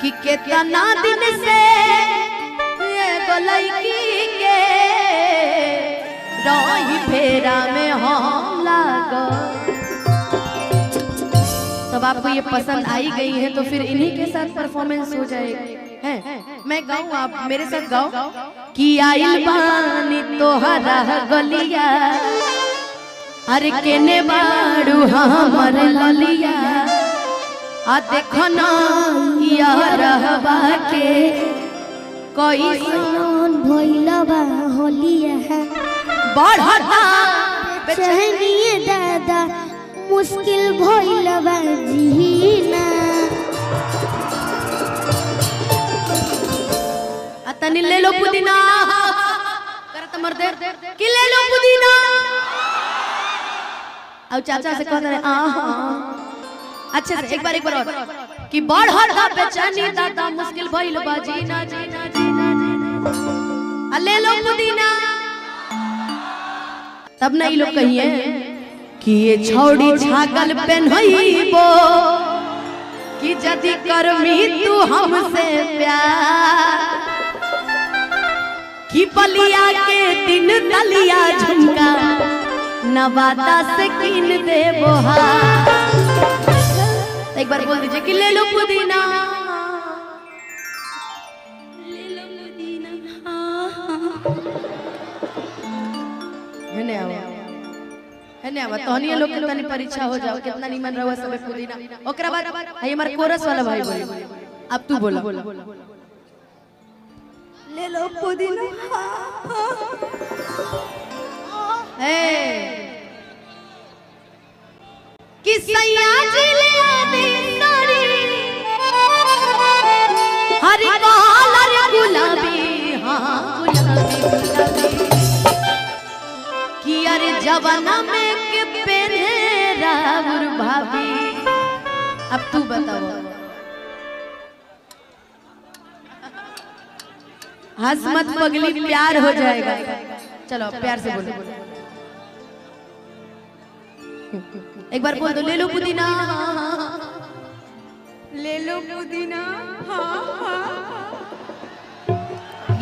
कि कितना दिन से ये लड़की के रही फेरा में हम लागो। तब आपको ये पसंद आई गई है तो फिर इन्हीं के साथ परफॉर्मेंस हो जाएगी। है मैं गाऊं, आप मेरे साथ गाओ कि आइल बानी तोहरा गलिया अरे केने बाड़ू हमर ललिया आ देखो ना यारहबा के कोई सन भइलबा होलिया है बढ़ता बेचैनिए दादा मुश्किल भइलबा जीना। तनी ले लो पुदीना करत मर्दे कि ले लो पुदीना। अब चाचा से कहते रहे अच्छे से एक बार और कि बढ़ता बेचैनी दादा मुश्किल भइल बा जीना जीना जीना जीना ले लो पुदीना। तब ना ये लोग कहिए कि ये छौड़ी छागल पेन्हइबो कि जदी करमी तू हमसे प्यार कि बलिया के दिन दलिया झुमका नवादा से कीन दे बोहा। एक बार बोल दीजिए कि ले लो पुदीना ले लो पुदीना। है ने आवा तोहनी लोग के तनी परीक्षा हो जाओ कितना निमन रहो सब पुदीना। ओकरा बाद है हमार कोरस वाला भाई बोले अब तू बोला ले लो पुदीना। कि सैया जी ले आदि साड़ी हरी कलर गुलाबी हाँ गुलाबी कि अरे जवाना में के पहने राहुल भाभी। अब तू बताओ हंस मत पगली प्यार हो जाएगा। चलो प्यार से बोलो एक बार बोल दो ले लो पुदीना ले लो पुदीना।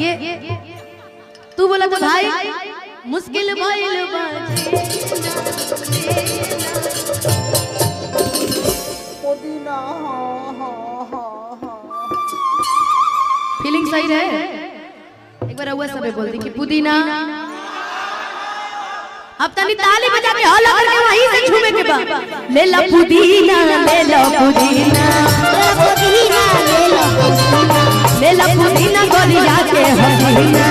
ये तू बोला तो भाई मुश्किल भइल बा पुदीना। फीलिंग सही रहे एक बार हुआ सबे बोल दी कि पुदीना। अब तनी ताली बजा के हल्ला करके वहीं से झूमे के बाद ले लो पुदीना ले लो पुदीना ले लो पुदीना ले लो पुदीना गोलिया के हसीना।